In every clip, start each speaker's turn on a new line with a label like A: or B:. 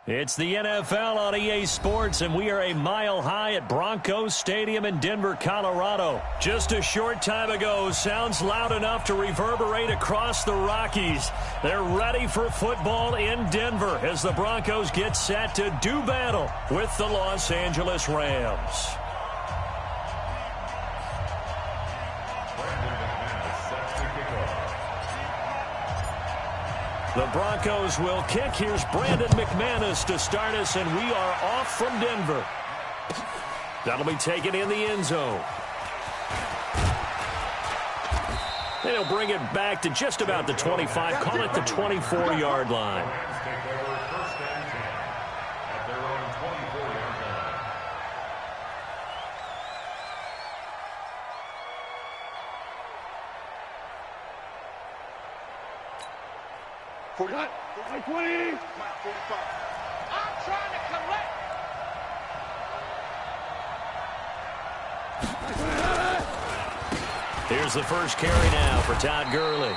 A: It's the NFL on EA Sports, and we are a mile high at Broncos Stadium in Denver, Colorado. Just a short time ago, sounds loud enough to reverberate across the Rockies. They're ready for football in Denver as the Broncos get set to do battle with the Los Angeles Rams. The Broncos will kick. Here's Brandon McManus to start us, and we are off from Denver. That'll be taken in the end zone. And he'll bring it back to just about the 25, call it the 24-yard line.
B: Forgot. 20. I'm trying to collect.
A: Here's the first carry now for Todd Gurley.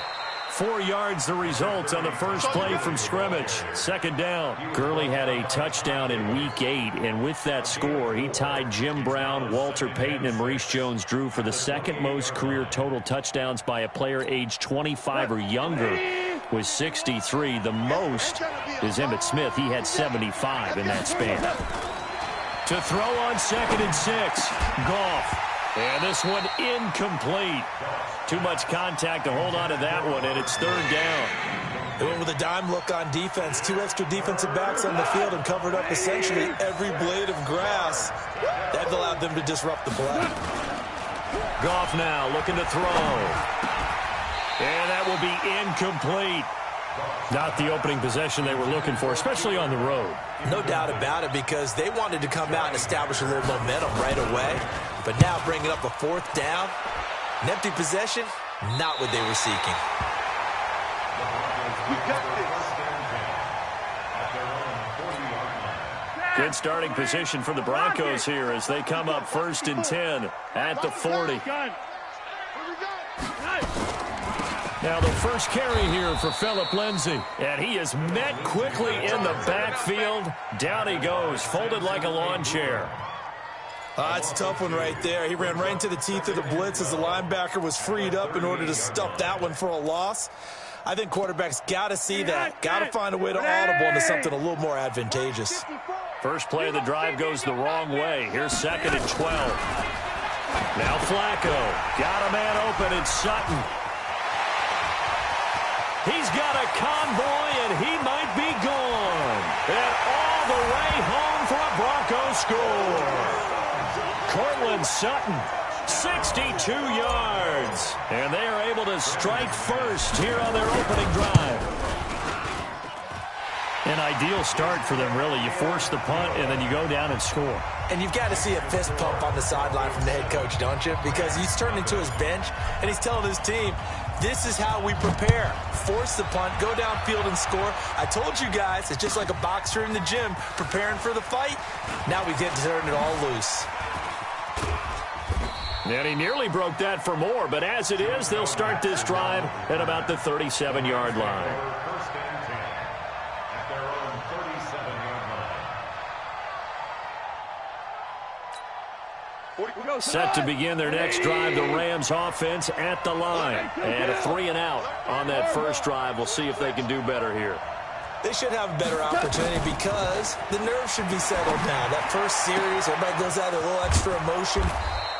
A: 4 yards the result on the first play from scrimmage. Second down. Gurley had a touchdown in Week 8, and with that score, he tied Jim Brown, Walter Payton, and Maurice Jones-Drew for the second most career total touchdowns by a player aged 25 or younger with 63. The most is Emmitt Smith. He had 75 in that span. To throw on 2nd and 6, Goff. And this one incomplete. Too much contact to hold on to that one, and it's 3rd down.
C: They went with a dime look on defense. 2 extra defensive backs on the field and covered up essentially every blade of grass. That allowed them to disrupt the play.
A: Goff now looking to throw. And that will be incomplete. Not the opening possession they were looking for, especially on the road.
C: No doubt about it, because they wanted to come out and establish a little momentum right away. But now bringing up a 4th down, an empty possession, not what they were seeking.
A: Good starting position for the Broncos here as they come up 1st and 10 at the 40. Now the first carry here for Phillip Lindsay. And he is met quickly in the backfield. Down he goes, folded like a lawn chair.
C: It's a tough one right there. He ran right into the teeth of the blitz as the linebacker was freed up in order to stuff that one for a loss. I think quarterbacks got to see that. Got to find a way to audible into something a little more advantageous.
A: First play of the drive goes the wrong way. Here's 2nd and 12. Now Flacco. Got a man open. It's Sutton. He's got a convoy, and he might be gone. And all the way home for a Broncos score. Cortland Sutton, 62 yards. And they are able to strike first here on their opening drive. An ideal start for them, really. You force the punt, and then you go down and score.
C: And you've got to see a fist pump on the sideline from the head coach, don't you? Because he's turned into his bench, and he's telling his team, this is how we prepare. Force the punt, go downfield and score. I told you guys, it's just like a boxer in the gym preparing for the fight. Now we get to turn it all loose.
A: And he nearly broke that for more, but as it is, they'll start this drive at about the 37-yard line. Set to begin their next drive, the Rams offense at the line. And a 3-and-out on that first drive. We'll see if they can do better here.
C: They should have a better opportunity because the nerves should be settled now. That first series, everybody goes out with a little extra emotion.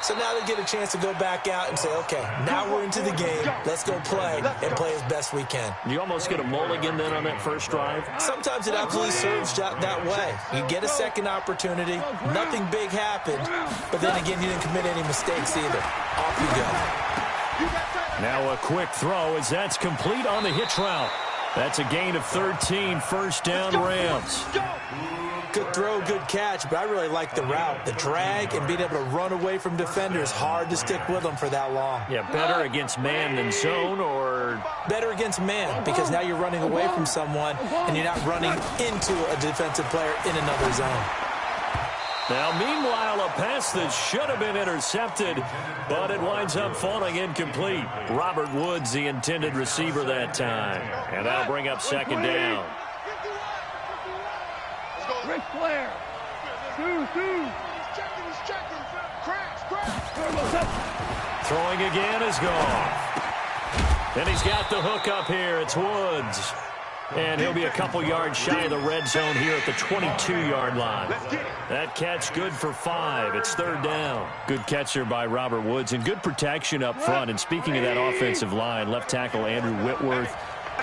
C: So now they get a chance to go back out and say, okay, now we're into the game. Let's go play and play as best we can.
A: You almost get a mulligan then on that first drive?
C: Sometimes it absolutely serves that way. You get a second opportunity. Nothing big happened. But then again, you didn't commit any mistakes either. Off you go.
A: Now a quick throw as that's complete on the hitch route. That's a gain of 13, 1st down Rams.
C: Good throw, good catch, but I really like the route. The drag and being able to run away from defenders, hard to stick with them for that long.
A: Yeah, better against man than zone, or?
C: Better against man, because now you're running away from someone and you're not running into a defensive player in another zone.
A: Now, meanwhile, a pass that should have been intercepted, but it winds up falling incomplete. Robert Woods, the intended receiver that time. And that'll bring up 2nd down. Throwing again is gone. And he's got the hook up here. It's Woods. And he'll be a couple yards shy of the red zone here at the 22-yard line. That catch good for 5. It's third down. Good catch there by Robert Woods, and good protection up front. And speaking of that offensive line, left tackle Andrew Whitworth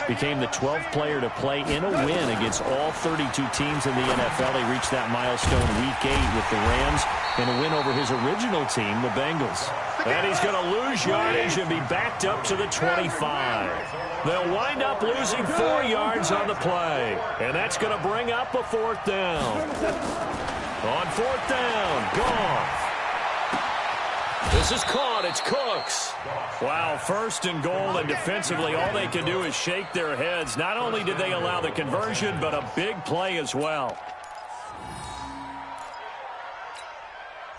A: became the 12th player to play in a win against all 32 teams in the NFL. He reached that milestone Week 8 with the Rams in a win over his original team, the Bengals. And he's going to lose yardage and be backed up to the 25. They'll wind up losing 4 yards on the play. And that's going to bring up a fourth down. On fourth down, Goff. This is caught. It's Cooks. Wow, first and goal, and defensively all they can do is shake their heads. Not only did they allow the conversion, but a big play as well.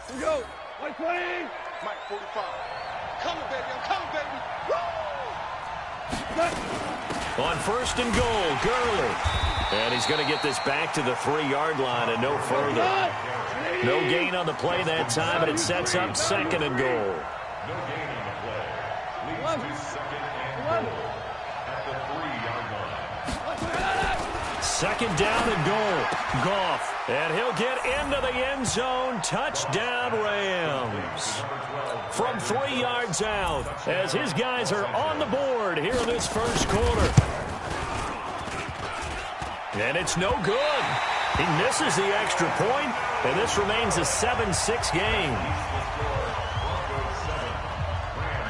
B: Here we go. 120.
D: Mike 45. Coming, baby. I'm coming, baby. Woo!
A: On first and goal, Gurley. And he's going to get this back to the 3-yard line and no further. No gain on the play that time, and it sets up second and goal. Second down and goal. Goff. And he'll get into the end zone. Touchdown, Rams. From 3 yards out, as his guys are on the board here in this first quarter. And it's no good. He misses the extra point, and this remains a 7-6 game.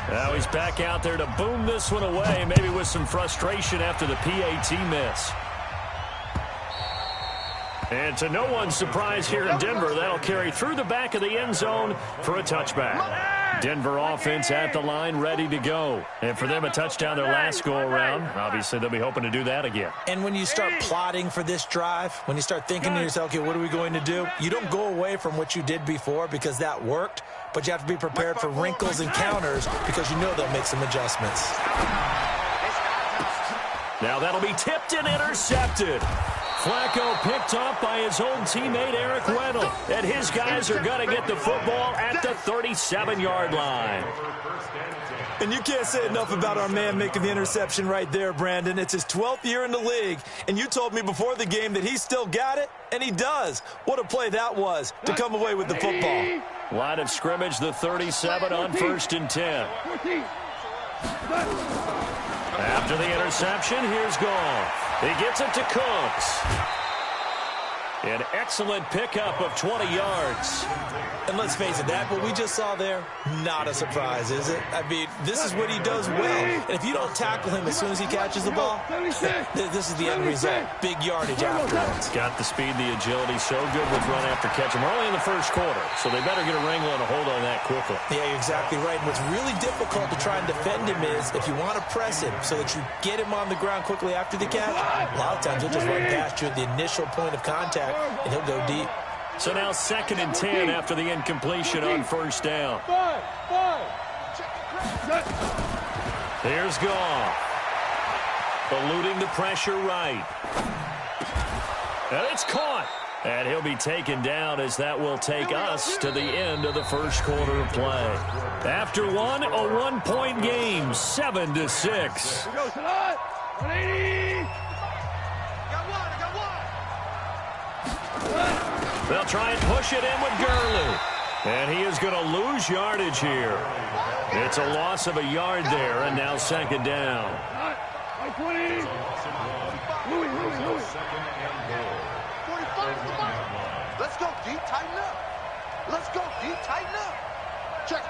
A: Now he's back out there to boom this one away, maybe with some frustration after the PAT miss. And to no one's surprise here in Denver, that'll carry through the back of the end zone for a touchback. Denver offense at the line, ready to go. And for them, a touchdown their last go-around. Obviously, they'll be hoping to do that again.
C: And when you start plotting for this drive, when you start thinking to yourself, okay, what are we going to do? You don't go away from what you did before because that worked, but you have to be prepared for wrinkles and counters because you know they'll make some adjustments.
A: Now that'll be tipped and intercepted. Flacco picked off by his old teammate Eric Weddle. And his guys are going to get the football at the 37-yard line.
C: And you can't say enough about our man making the interception right there, Brandon. It's his 12th year in the league, and you told me before the game that he still got it, and he does. What a play that was to come away with the football.
A: Line of scrimmage, the 37 on first and 10. After the interception, here's Goff. He gets it to Cooks. An excellent pickup of 20 yards.
C: And let's face it, that what we just saw there, not a surprise, is it? I mean, this is what he does well. And if you don't tackle him as soon as he catches the ball, this is the end result. Big yardage afterwards.
A: Got the speed, the agility, so good with run after catch. We're only in the first quarter, so they better get a wrangle and a hold on that quickly.
C: Yeah, you're exactly right. And what's really difficult to try and defend him is if you want to press him so that you get him on the ground quickly after the catch, a lot of times he'll just run past you at the initial point of contact, and he'll go deep.
A: So now 2nd and 10 after the incompletion on first down. Here's Goff. Eluding the pressure right. And it's caught. And he'll be taken down as that will take us to the end of the first quarter of play. After one, a 1-point game, 7-6.
B: 180.
A: They'll try and push it in with Gurley. And he is going to lose yardage here. It's a loss of a yard there, and now 2nd down.
B: 120. Louis.
D: Let's go deep, tighten up. Let's go deep, tighten up. Check.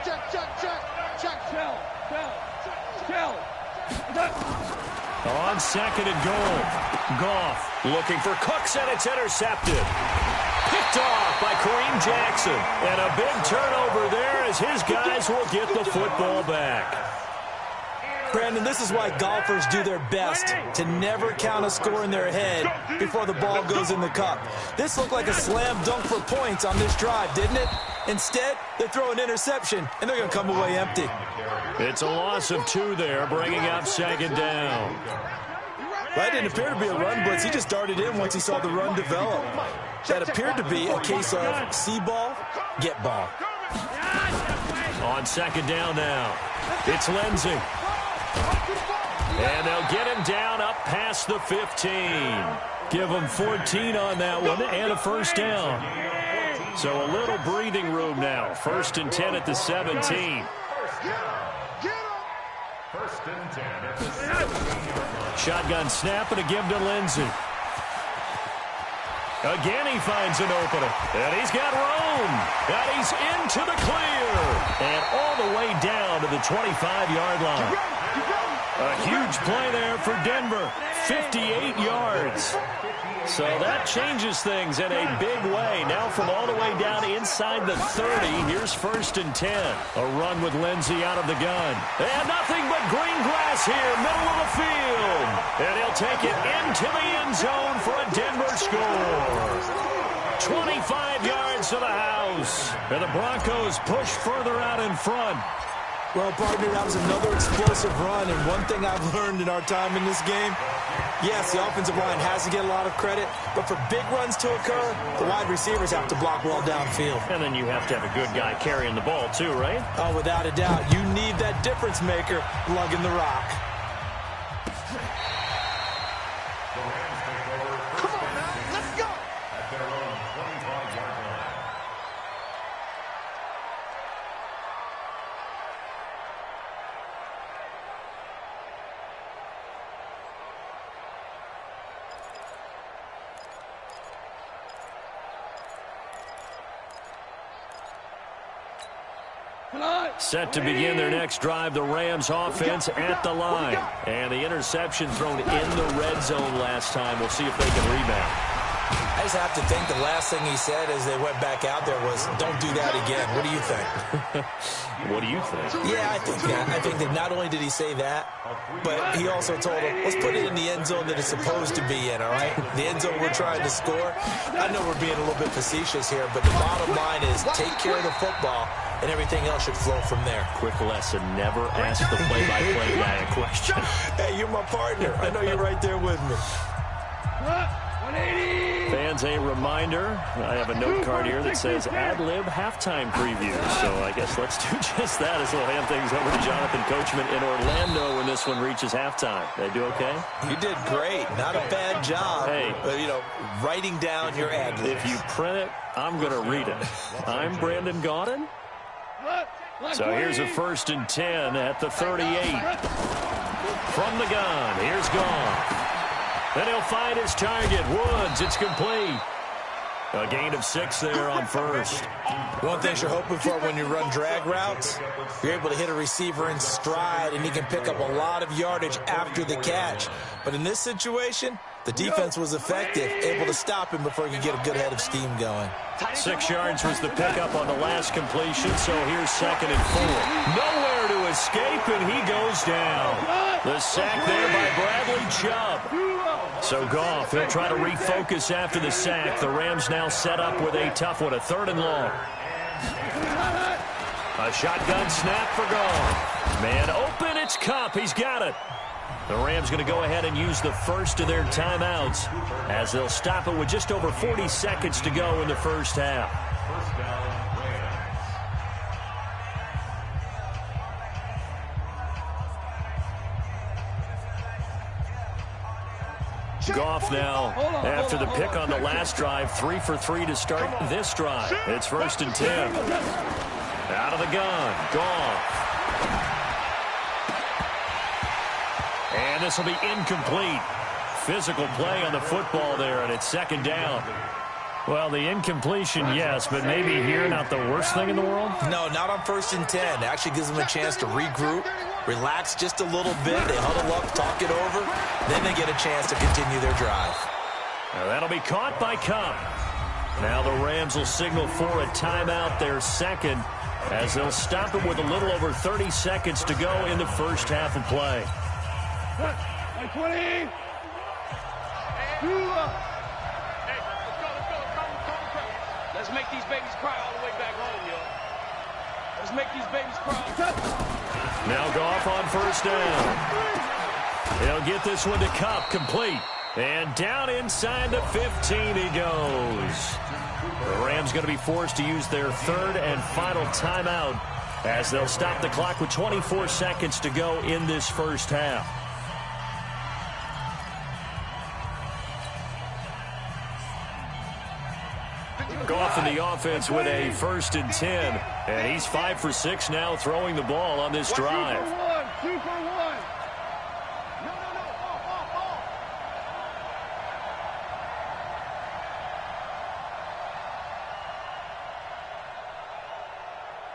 B: Shell.
A: On 2nd and goal. Goff looking for Cooks, and it's intercepted. Picked off by Kareem Jackson. And a big turnover there as his guys will get the football back.
C: Brandon, this is why golfers do their best to never count a score in their head before the ball goes in the cup. This looked like a slam dunk for points on this drive, didn't it? Instead, they throw an interception, and they're going to come away empty.
A: It's a loss of 2 there, bringing up 2nd down.
C: That didn't appear to be a run blitz. He just darted in once he saw the run develop. That appeared to be a case of see ball, get ball.
A: On second down now, it's Lindsey. And they'll get him down up past the 15. Give him 14 on that one and a first down. So a little breathing room now. 1st and 10 at the 17. Shotgun snap and a give to Lindsey. Again, he finds an opening. And he's got room. And he's into the clear. And all the way down to the 25-yard line. A huge play there for Denver. 58 yards. So that changes things in a big way. Now from all the way down inside the 30, here's 1st and 10. A run with Lindsey out of the gun. And nothing but green grass here, middle of the field. And he'll take it into the end zone for a Denver score. 25 yards to the house. And the Broncos push further out in front.
C: Well, partner, that was another explosive run, and one thing I've learned in our time in this game, yes, the offensive line has to get a lot of credit, but for big runs to occur, the wide receivers have to block well downfield.
A: And then you have to have a good guy carrying the ball too, right?
C: Oh, without a doubt. You need that difference maker lugging the rock.
D: Come on now, let's go.
A: Set to begin their next drive, the Rams offense at the line. And the interception thrown in the red zone last time. We'll see if they can rebound.
C: I just have to think the last thing he said as they went back out there was, don't do that again. What do you think?
A: What do you think?
C: Yeah, I think that. I think that not only did he say that, but he also told him, let's put it in the end zone that it's supposed to be in, all right? The end zone we're trying to score. I know we're being a little bit facetious here, but the bottom line is take care of the football, and everything else should flow from there.
A: Quick lesson, never ask the play-by-play guy a question.
C: Hey, you're my partner. I know you're right there with me.
B: 180.
A: Fans, a reminder, I have a note card here that says ad-lib halftime preview. So I guess let's do just that as we'll hand things over to Jonathan Coachman in Orlando when this one reaches halftime. They do okay?
C: You did great. Not a bad job.
A: Hey.
C: Writing down your ad-libs.
A: If you print it, I'm going to read it. I'm Brandon Gaudin. So here's a 1st and 10 at the 38. From the gun, here's Goff. Then he'll find his target, Woods. It's complete. A gain of 6 there on 1st.
C: One thing you're hoping for when you run drag routes, you're able to hit a receiver in stride, and he can pick up a lot of yardage after the catch. But in this situation, the defense was effective, able to stop him before he could get a good head of steam going.
A: 6 yards was the pickup on the last completion, so here's 2nd and 4. Nowhere to escape, and he goes down. The sack there by Bradley Chubb. So Goff, he'll try to refocus after the sack. The Rams now set up with a tough one, a 3rd and long. A shotgun snap for Goff. Man open, it's Kupp. He's got it. The Rams going to go ahead and use the first of their timeouts as they'll stop it with just over 40 seconds to go in the first half. Goff now, after the pick on the last drive, 3 for 3 to start this drive. It's 1st and 10. Out of the gun, Goff. And this will be incomplete. Physical play on the football there, and it's 2nd down. Well, the incompletion, yes, but maybe here not the worst thing in the world?
C: No, not on 1st and 10. It actually gives them a chance to regroup, relax just a little bit. They huddle up, talk it over. Then they get a chance to continue their drive.
A: Now that'll be caught by Kupp. Now the Rams will signal for a timeout, their 2nd, as they'll stop it with a little over 30 seconds to go in the first half of play.
B: 20.
E: Let's make these babies cry all the way back home, yo. Let's make these babies cry.
A: Now Goff on 1st down. He'll get this one to Kupp, complete. And down inside the 15 he goes. The Rams going to be forced to use their third and final timeout as they'll stop the clock with 24 seconds to go in this first half. Goff in the offense with a 1st and 10. And he's 5 for 6 now throwing the ball on this drive.
B: 2 for 1.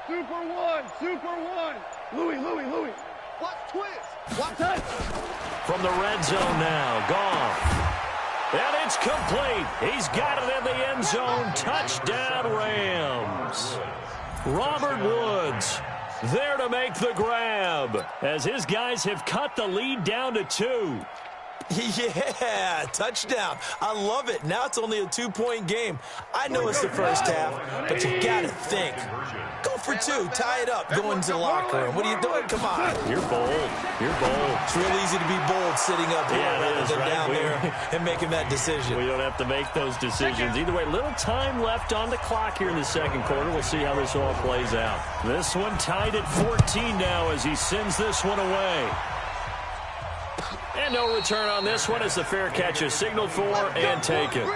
B: 2 for 1. 2 for 1. Louis.
D: Watch twist.
B: Watch touch.
A: From the red zone now, Goff. And it's complete. He's got it in the end zone. Touchdown, Rams. Robert Woods there to make the grab as his guys have cut the lead down to 2.
C: Yeah, touchdown. I love it. Now it's only a 2-point game. I know it's the first half, but you got to think. Go for 2. Tie it up. Go into the locker room. What are you doing? Come on.
A: You're bold.
C: It's real easy to be bold sitting up here rather than down there and making that decision.
A: We don't have to make those decisions. Either way, little time left on the clock here in the second quarter. We'll see how this all plays out. This one tied at 14 now as he sends this one away. And no return on this one as the fair catch is signaled for and taken.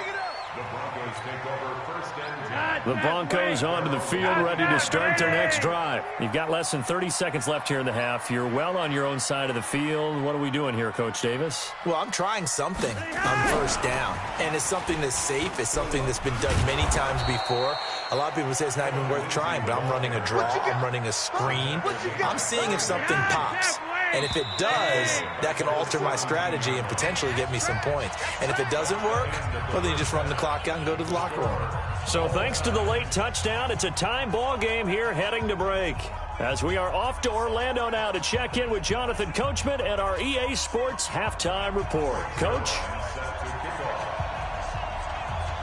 A: The Broncos onto the field, ready to start their next drive. You've got less than 30 seconds left here in the half. You're well on your own side of the field. What are we doing here, Coach Davis?
C: Well, I'm trying something on first down, and it's something that's safe. It's something that's been done many times before. A lot of people say it's not even worth trying, but I'm running a draw. I'm running a screen. I'm seeing if something pops. And if it does, that can alter my strategy and potentially get me some points. And if it doesn't work, well, then you just run the clock out and go to the locker room.
A: So thanks to the late touchdown, it's a time ball game here heading to break. As we are off to Orlando now to check in with Jonathan Coachman and our EA Sports halftime report. Coach?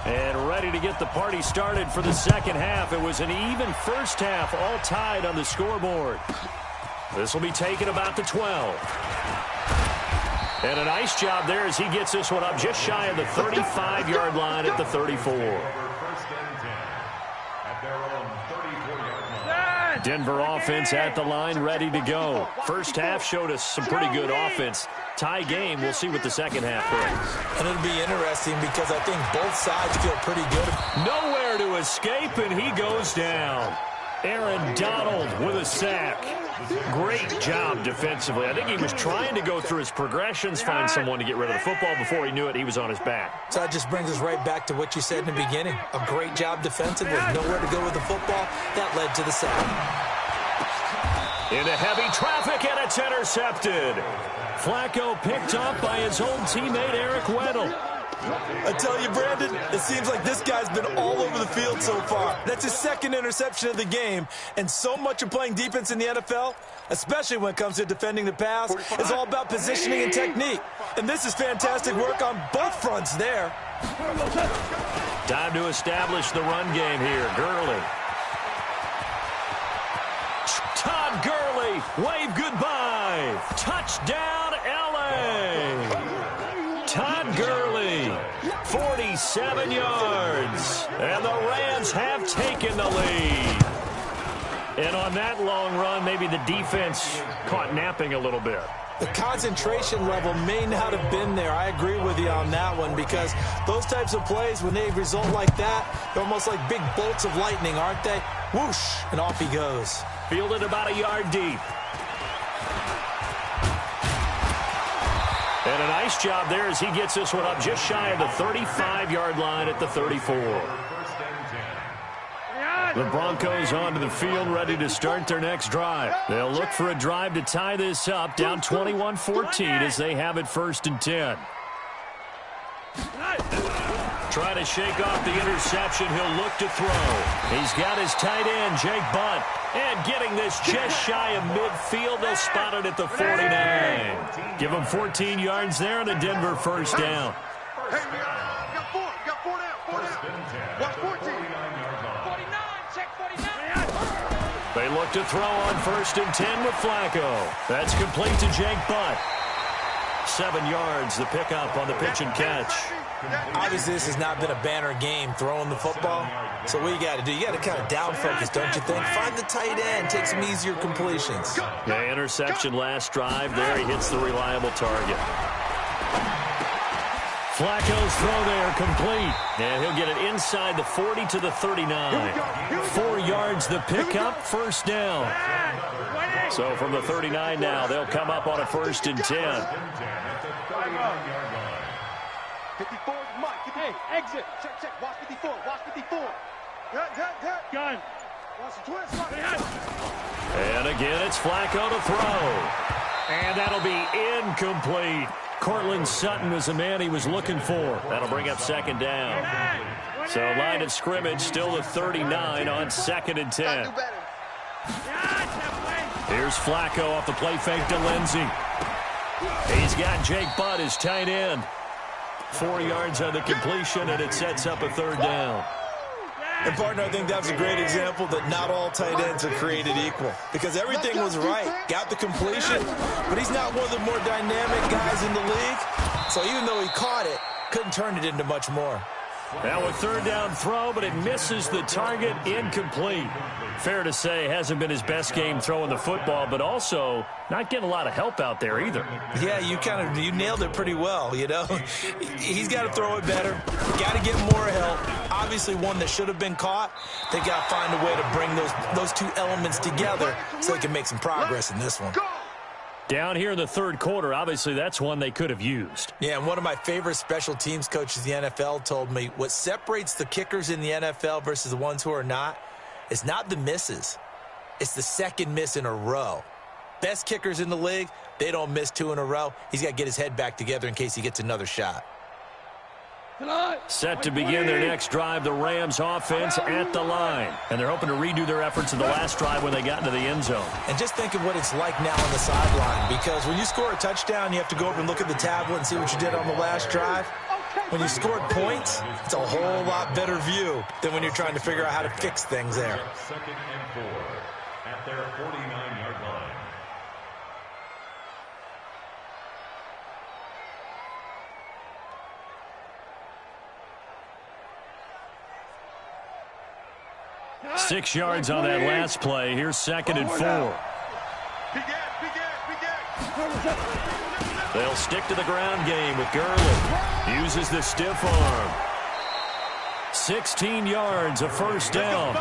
A: And ready to get the party started for the second half. It was an even first half, all tied on the scoreboard. This will be taken about the 12. And a nice job there as he gets this one up just shy of the 35-yard line at the 34. Denver offense at the line, ready to go. First half showed us some pretty good offense. Tie game, we'll see what the second half brings.
C: And it'll be interesting because I think both sides feel pretty good.
A: Nowhere to escape, and he goes down. Aaron Donald with a sack. Great job defensively. I think he was trying to go through his progressions, find someone to get rid of the football. Before he knew it, he was on his back.
C: So that just brings us right back to what you said in the beginning. A great job defensively. Nowhere to go with the football. That led to the sack.
A: Into heavy traffic, and it's intercepted. Flacco picked up by his old teammate Eric Weddle.
C: I tell you, Brandon, it seems like this guy's been all over the field so far. That's his second interception of the game. And so much of playing defense in the NFL, especially when it comes to defending the pass, is all about positioning and technique. And this is fantastic work on both fronts there.
A: Time to establish the run game here. Gurley. Todd Gurley, wave goodbye. Touchdown, L.A. Todd Gurley, 47 yards. And the Rams have taken the lead. And on that long run, maybe the defense caught napping a little bit.
C: The concentration level may not have been there. I agree with you on that one because those types of plays, when they result like that, they're almost like big bolts of lightning, aren't they? Whoosh, and off he goes.
A: Fielded about a yard deep. And a nice job there as he gets this one up just shy of the 35-yard line at the 34. The Broncos onto the field, ready to start their next drive. They'll look for a drive to tie this up, down 21-14 as they have it 1st and 10. Trying to shake off the interception. He'll look to throw. He's got his tight end, Jake Butt. And getting this just shy of midfield. They'll spot it at the 49. Give him 14 yards there and a Denver first down.
D: Hey, got four down. Watch 14.
E: 49, check 49.
A: They look to throw on 1st and 10 with Flacco. That's complete to Jake Butt. 7 yards, the pickup on the pitch and catch.
C: Obviously, this has not been a banner game throwing the football. So what you got to do, you got to kind of down focus, don't you think? Find the tight end, take some easier completions.
A: The interception last drive there. He hits the reliable target. Flacco's throw there complete. And he'll get it inside the 40 to the 39. 4 yards the pickup, first down. So from the 39 now, they'll come up on a 1st and 10.
B: 54 is Mike. Hey, exit. Check. Watch 54. Watch 54. Gun. Watch the twist.
A: And again, it's Flacco to throw. And that'll be incomplete. Cortland Sutton was the man he was looking for. That'll bring up 2nd down. So line of scrimmage still the 39 on 2nd and 10. Here's Flacco off the play fake to Lindsey. He's got Jake Butt as tight end. 4 yards on the completion, and it sets up a 3rd down.
C: And, partner, I think that's a great example that not all tight ends are created equal. Because everything was right. Got the completion, but he's not one of the more dynamic guys in the league. So even though he caught it, couldn't turn it into much more.
A: Now a 3rd down throw, but it misses the target, incomplete. Fair to say, hasn't been his best game throwing the football, but also not getting a lot of help out there either.
C: Yeah, you nailed it pretty well, you know. He's got to throw it better. Got to get more help. Obviously one that should have been caught. They got to find a way to bring those two elements together so they can make some progress in this one.
A: Down here in the 3rd quarter, obviously that's one they could have used.
C: Yeah, and one of my favorite special teams coaches in the NFL told me what separates the kickers in the NFL versus the ones who are not is not the misses. It's the 2nd miss in a row. Best kickers in the league, they don't miss 2 in a row. He's got to get his head back together in case he gets another shot.
A: Set to begin their next drive, the Rams offense at the line. And they're hoping to redo their efforts in the last drive when they got into the end zone.
C: And just think of what it's like now on the sideline, because when you score a touchdown, you have to go over and look at the tablet and see what you did on the last drive. When you scored points, it's a whole lot better view than when you're trying to figure out how to fix things there.
F: 2nd and 4 at their 49-yard line.
A: Six yards on that last play. Here's 2nd and 4. They'll stick to the ground game with Gurley. Uses the stiff arm. 16 yards, a 1st down.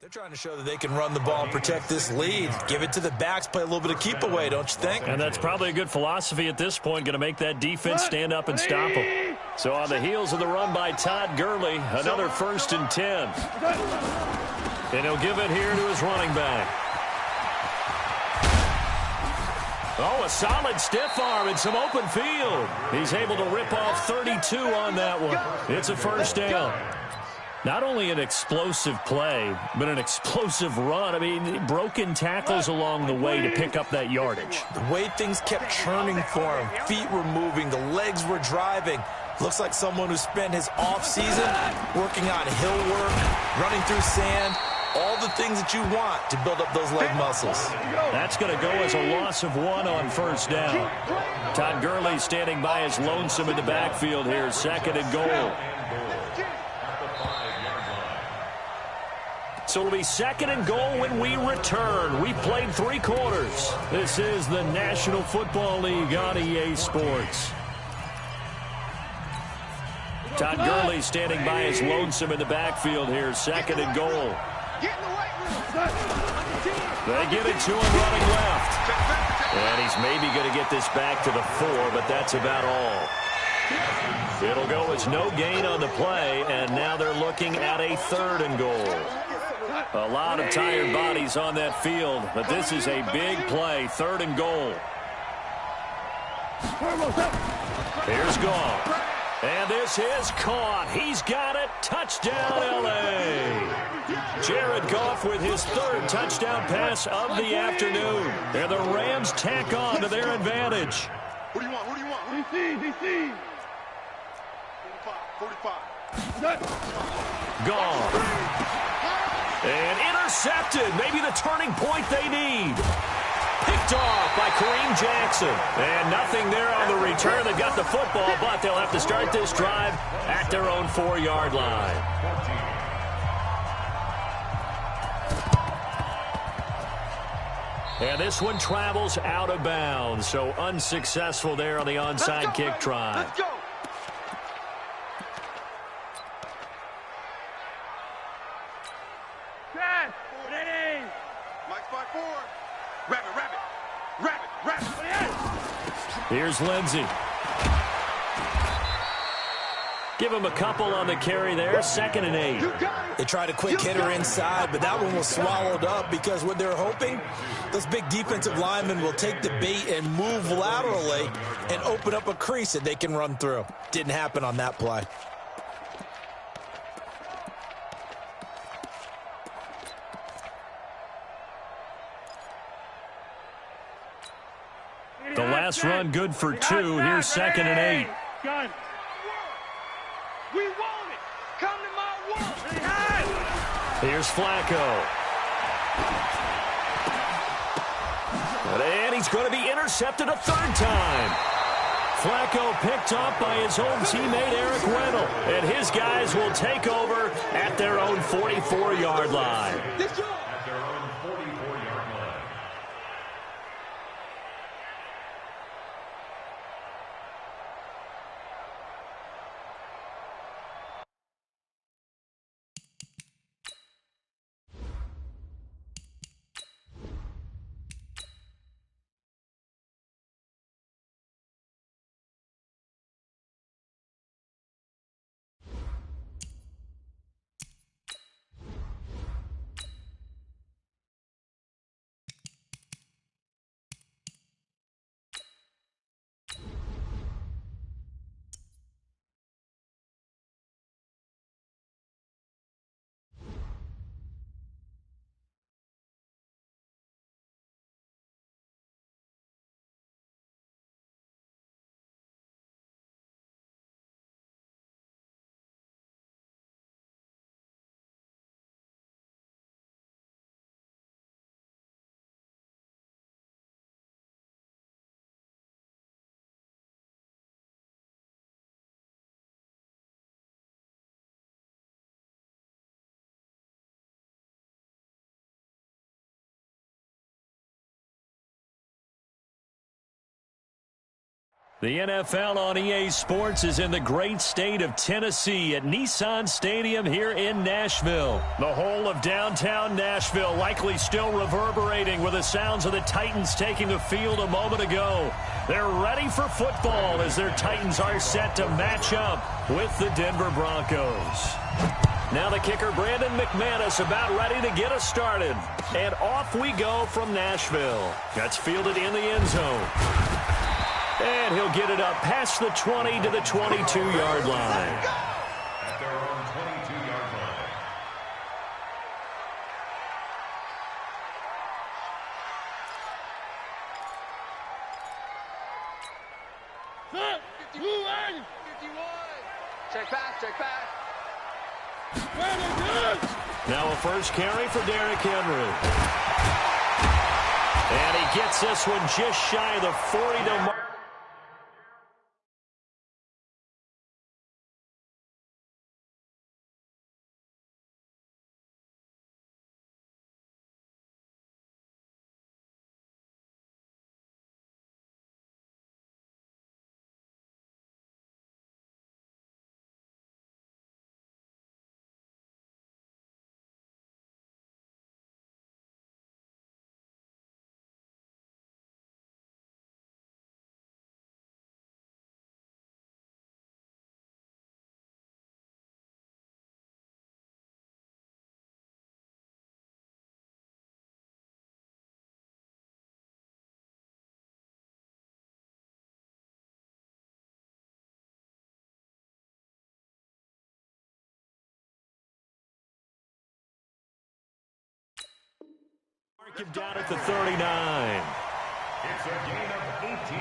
C: They're trying to show that they can run the ball and protect this lead. Give it to the backs, play a little bit of keep away, don't you think?
A: And that's probably a good philosophy at this point, going to make that defense stand up and stop them. So on the heels of the run by Todd Gurley, another 1st and 10. And he'll give it here to his running back. Oh, a solid stiff arm and some open field. He's able to rip off 32 on that one. It's a 1st down. Not only an explosive play, but an explosive run. I mean, broken tackles along the way to pick up that yardage.
C: The way things kept churning for him, feet were moving, the legs were driving. Looks like someone who spent his offseason working on hill work, running through sand, all the things that you want to build up those leg muscles.
A: That's going to go as a loss of 1 on 1st down. Todd Gurley standing by as lonesome in the backfield here, 2nd and goal. So it'll be 2nd and goal when we return. We've played 3 quarters. This is the National Football League on EA Sports. Todd Gurley standing by as lonesome in the backfield here, 2nd and goal.
B: Get in the weight room.
A: They get it to him running left. And he's maybe going to get this back to the 4, but that's about all. It'll go as no gain on the play, and now they're looking at a 3rd and goal. A lot of tired bodies on that field, but this is a big play, 3rd and goal. Here's Goff. And this is caught. He's got it. Touchdown, L.A. Jared Goff with his 3rd touchdown pass of the afternoon. And the Rams tack on to their advantage.
D: Who do you want? Who do you want?
B: DC.
D: 45.
A: Goff. And intercepted. Maybe the turning point they need. Picked off by Kareem Jackson. And nothing there on the return. They've got the football, but they'll have to start this drive at their own 4-yard line. And this one travels out of bounds. So unsuccessful there on the onside kick try.
D: Let's go. Mike's by 4. Rabbit.
A: Here's Lindsey. Give him a couple on the carry there. 2nd and 8.
C: They tried a quick hitter inside, but that one was swallowed up because what they're hoping, those big defensive linemen will take the bait and move laterally and open up a crease that they can run through. Didn't happen on that play.
A: The last run good for 2. Here's 2nd and 8.
B: Gun. We want it. Come to my world.
A: Here's Flacco. And he's going to be intercepted a 3rd time. Flacco picked up by his own teammate Eric Weddle. And his guys will take over at their own 44-yard line.
F: At their own 44-yard line.
A: The NFL on EA Sports is in the great state of Tennessee at Nissan Stadium here in Nashville. The whole of downtown Nashville likely still reverberating with the sounds of the Titans taking the field a moment ago. They're ready for football as their Titans are set to match up with the Denver Broncos. Now the kicker, Brandon McManus, about ready to get us started. And off we go from Nashville. That's fielded in the end zone. And he'll get it up past the 20 to the 22-yard line.
F: At their own 22-yard line.
E: Check back.
A: Now a first carry for Derrick Henry. And he gets this one just shy of the 40 to Mark him down at the 39.
F: It's a gain of 18.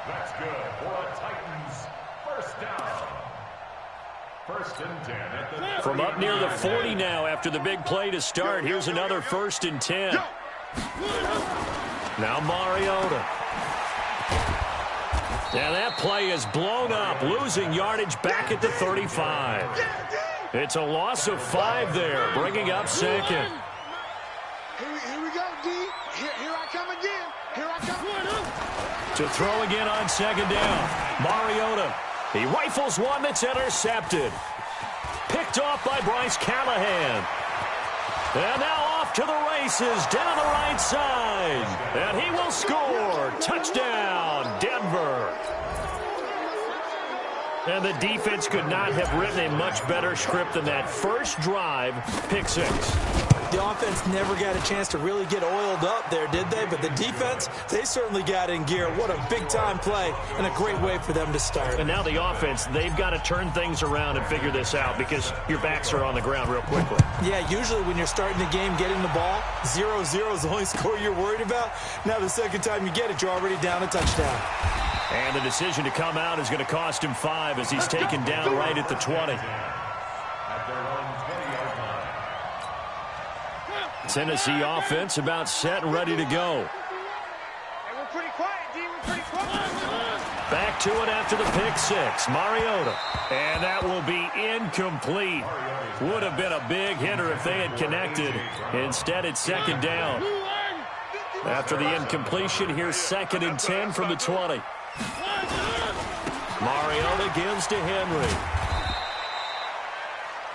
F: That's good for a Titans first down. First and 10 at the
A: From up near the 40 now after the big play to start. Here's another 1st and 10. Now Mariota. And that play is blown up, losing yardage back at the 35. It's a loss of 5 there, bringing up 2nd.
B: Here we go, D. Here I come again. Here I come.
A: To throw again on 2nd down. Mariota. He rifles one that's intercepted. Picked off by Bryce Callahan. And now off to the races down the right side. And he will score. Touchdown, Denver. And the defense could not have written a much better script than that first drive, pick 6.
C: The offense never got a chance to really get oiled up there, did they? But the defense, they certainly got in gear. What a big-time play and a great way for them to start.
A: And now the offense, they've got to turn things around and figure this out because your backs are on the ground real quickly.
C: Yeah, usually when you're starting the game, getting the ball, 0-0 is the only score you're worried about. Now the second time you get it, you're already down a touchdown.
A: And the decision to come out is going to cost him 5 as he's taken down right at the 20.
F: at their own 20-yard line.
A: Tennessee offense about set and ready to go.
B: Hey, we're pretty quiet, D. We're pretty quiet.
A: Back to it after the pick 6. Mariota. And that will be incomplete. Would have been a big hitter if they had connected. Instead, it's 2nd down. After the incompletion, here's 2nd and 10 from the 20. Mariota gives to Henry.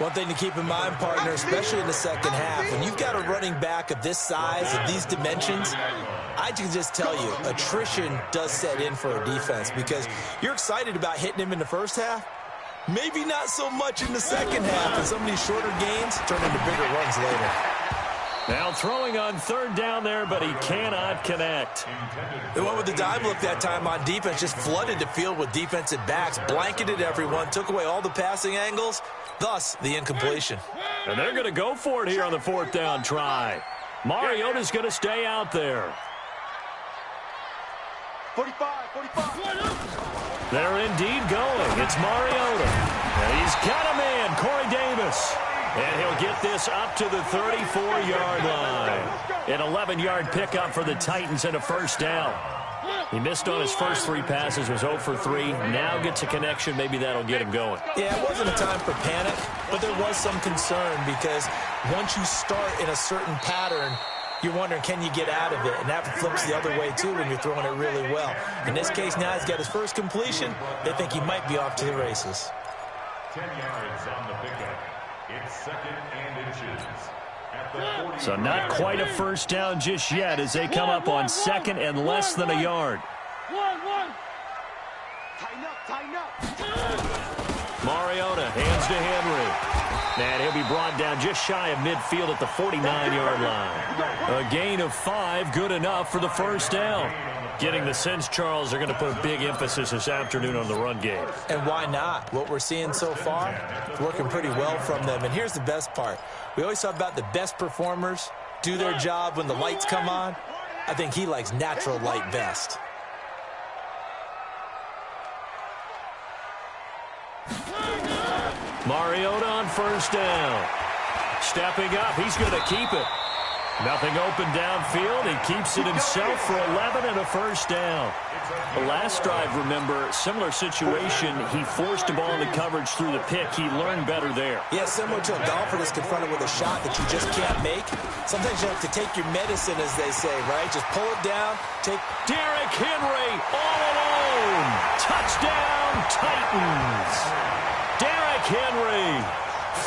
C: One thing to keep in mind, partner, especially in the second half, when you've got a running back of this size, of these dimensions, I can just tell you, attrition does set in for a defense because you're excited about hitting him in the first half. Maybe not so much in the second half, and some of these shorter gains turn into bigger runs later.
A: Now throwing on 3rd down there, but he cannot connect.
C: They went with the dime look that time on defense, just flooded the field with defensive backs, blanketed everyone, took away all the passing angles, thus the incompletion.
A: And they're going to go for it here on the 4th down try. Mariota's going to stay out there.
B: 45, 45.
A: They're indeed going. It's Mariota. And he's got a man, Corey Davis. And he'll get this up to the 34-yard line. An 11-yard pickup for the Titans and a 1st down. He missed on his first 3 passes, was 0 for 3. Now gets a connection. Maybe that'll get him going.
C: Yeah, it wasn't a time for panic, but there was some concern because once you start in a certain pattern, you're wondering, can you get out of it? And that flips the other way, too, when you're throwing it really well. In this case, now he's got his first completion. They think he might be off to the races.
F: 10 yards on the pickup. It's 2nd and inches. At the 40.
A: So not quite a 1st down just yet as they come up on 2nd and less than a yard.
B: Tighten up, tighten up.
A: Mariota hands to Henry. And he'll be brought down just shy of midfield at the 49-yard line. A gain of 5, good enough for the 1st down. Getting the sense, Charles, they're going to put a big emphasis this afternoon on the run game.
C: And why not? What we're seeing so far, working pretty well from them. And here's the best part. We always talk about the best performers do their job when the lights come on. I think he likes natural light best.
A: Mariota on 1st down. Stepping up, he's going to keep it. Nothing open downfield. He keeps it himself for 11 and a 1st down. The last drive, remember, similar situation. He forced the ball into coverage through the pick. He learned better there.
C: Yeah, similar to a golfer that's confronted with a shot that you just can't make. Sometimes you have to take your medicine, as they say, right? Just pull it down. Take
A: Derrick Henry all alone. Touchdown, Titans. Derrick Henry,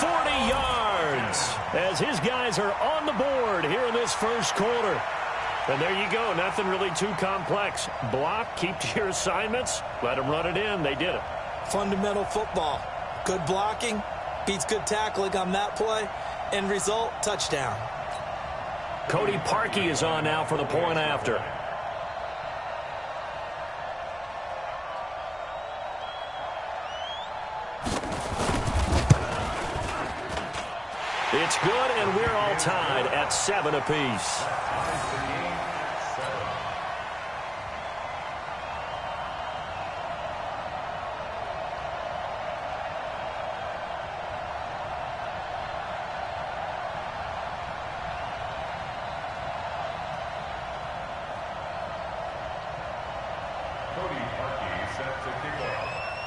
A: 40 yards, as his guys are on the board here in this 1st quarter. And there you go, nothing really too complex. Block, keep to your assignments, let them run it in. They did it.
C: fundamental football. Good blocking, beats good tackling on that play. End result, touchdown.
A: Cody Parkey is on now for the point after. It's good, and we're all tied at 7 apiece.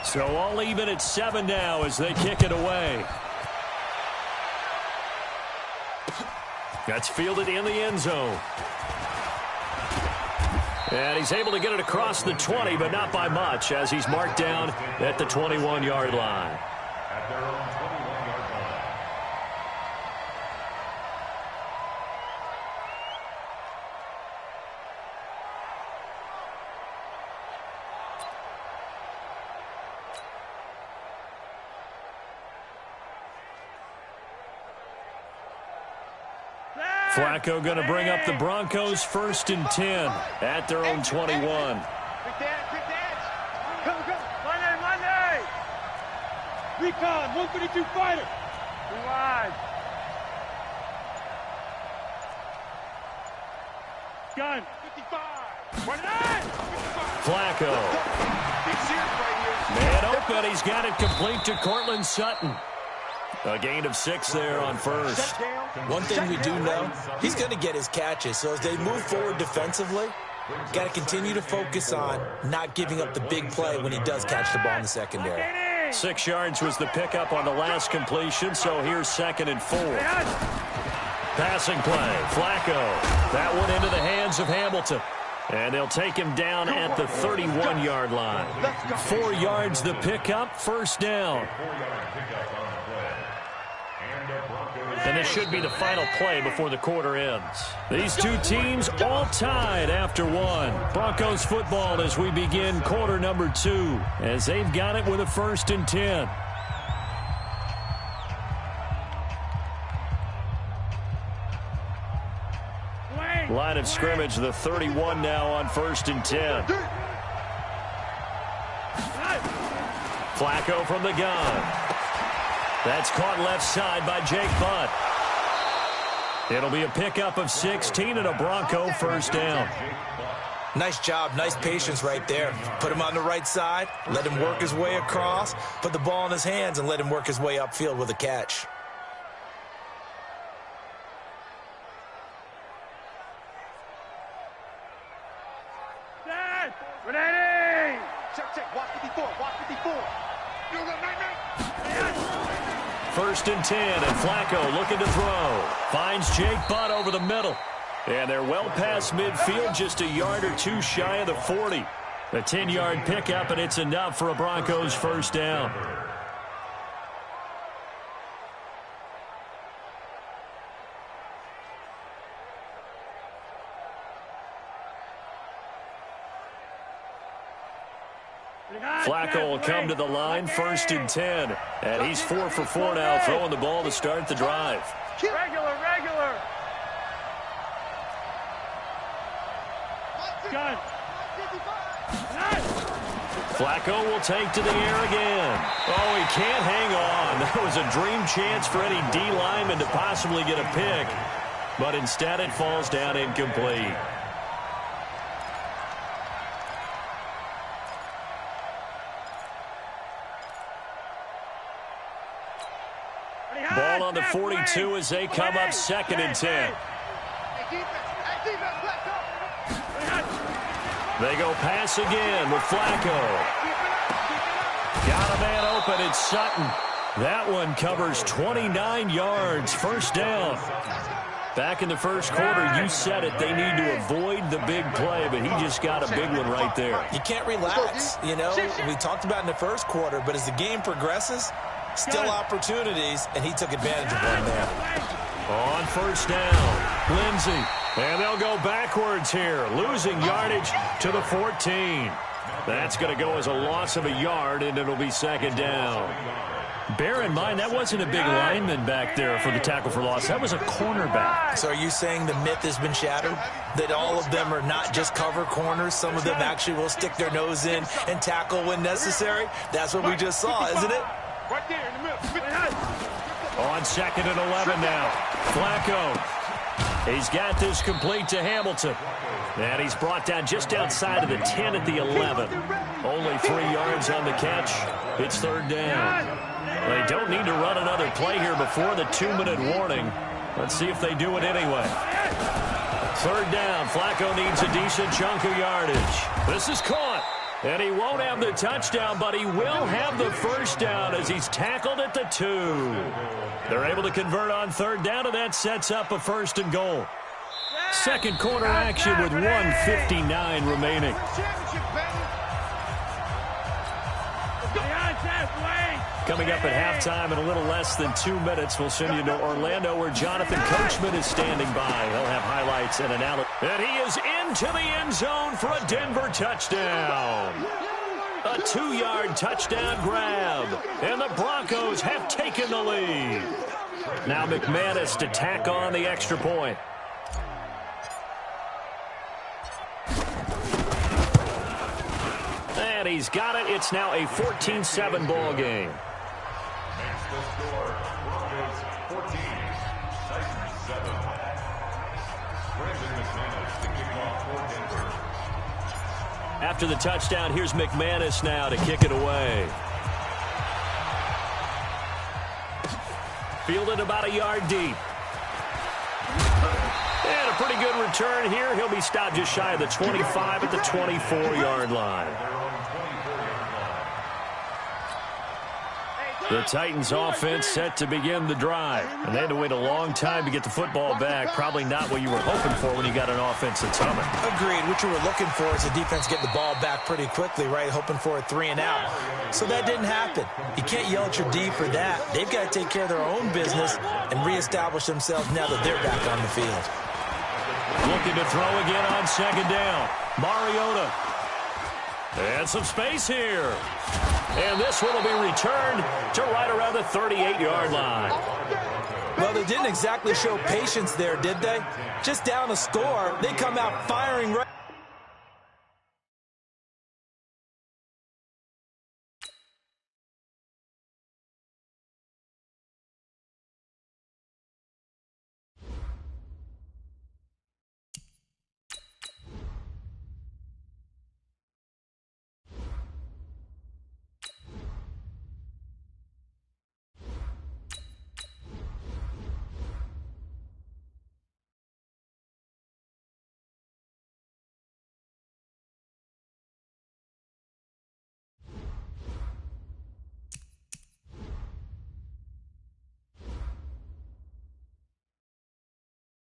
A: So all even at 7 now as they kick it away. That's fielded in the end zone. And he's able to get it across the 20, but not by much, as he's marked down at the 21-yard line.
F: At their own 21-yard line.
A: Flacco going to bring up the Broncos 1st and 10 at their own 21.
B: Quick dance. Go. Monday. Recon, 152 fighter. Rewind. Gun. 55. 49. 55.
A: Flacco. Man open. He's got it complete to Courtland Sutton. A gain of 6 there on first.
C: One thing we do know, he's going to get his catches. So as they move forward defensively, got to continue to focus on not giving up the big play when he does catch the ball in the secondary.
A: 6 yards was the pickup on the last completion, so here's 2nd and 4. Passing play, Flacco. That one into the hands of Hamilton. And they'll take him down at the 31-yard line. 4 yards the pickup, 1st down. And this should be the final play before the quarter ends. These two teams all tied after 1. Broncos football as we begin quarter number 2, as they've got it with a 1st and 10. Line of scrimmage, the 31 now on 1st and 10. Flacco from the gun. That's caught left side by Jake Butt. It'll be a pickup of 16 and a Bronco 1st down.
C: Nice job, nice patience right there. Put him on the right side, let him work his way across, put the ball in his hands, and let him work his way upfield with a catch.
B: Dad! Ready! Check. Watch 54. You're the
A: 1st and 10, and Flacco looking to throw. Finds Jake Butt over the middle. And they're well past midfield, just a yard or 2 shy of the 40. A 10-yard pickup, and it's enough for a Broncos 1st down. Flacco will come to the line, 1st and 10. And he's 4 for 4 now, throwing the ball to start the drive.
B: Regular. Gun.
A: Flacco will take to the air again. Oh, he can't hang on. That was a dream chance for any D lineman to possibly get a pick. But instead it falls down incomplete. Ball on the 42 as they come up 2nd and 10. They go pass again with Flacco. Got a man open. It's Sutton. That one covers 29 yards. 1st down. Back in the 1st quarter, you said it. They need to avoid the big play, but he just got a big one right there.
C: You can't relax. You know, we talked about in the 1st quarter, but as the game progresses, still opportunities, and he took advantage of one there.
A: On 1st down, Lindsey. And they'll go backwards here, losing yardage to the 14. That's going to go as a loss of a yard, and it'll be 2nd down. Bear in mind, that wasn't a big lineman back there for the tackle for loss. That was a cornerback.
C: So are you saying the myth has been shattered? That all of them are not just cover corners? Some of them actually will stick their nose in and tackle when necessary? That's what we just saw, isn't it?
B: Right there in the middle.
A: On 2nd and 11 now. Flacco. He's got this complete to Hamilton. And he's brought down just outside of the 10 at the 11. Only 3 yards on the catch. It's 3rd down. They don't need to run another play here before the 2-minute warning. Let's see if they do it anyway. 3rd down. Flacco needs a decent chunk of yardage. This is caught. And he won't have the touchdown, but he will have the first down as he's tackled at the 2. They're able to convert on 3rd down, and that sets up a 1st and goal. Second quarter action with 1:59 remaining. Coming up at halftime in a little less than 2 minutes, we'll send you to Orlando where Jonathan Coachman is standing by. He'll have highlights and analysis. And he is into the end zone for a Denver touchdown. A 2-yard touchdown grab. And the Broncos have taken the lead. Now McManus to tack on the extra point. And he's got it. It's now a 14-7 ball game.
F: The score, Broncos 14, Titans 7. Brandon McManus to kick off for Denver.
A: After the touchdown, here's McManus now to kick it away. Fielded about a yard deep. And a pretty good return here. He'll be stopped just shy of the 25 at the 24-yard line. The Titans offense set to begin the drive. And they had to wait a long time to get the football back. Probably not what you were hoping for when you got an offense that's humming.
C: Agreed. What you were looking for is the defense getting the ball back pretty quickly, right? Hoping for a 3 and out. So that didn't happen. You can't yell at your D for that. They've got to take care of their own business and reestablish themselves now that they're back on the field.
A: Looking to throw again on 2nd down. Mariota. And some space here. And this one will be returned to right around the 38-yard line.
C: Well, they didn't exactly show patience there, did they? Just down a score, they come out firing right.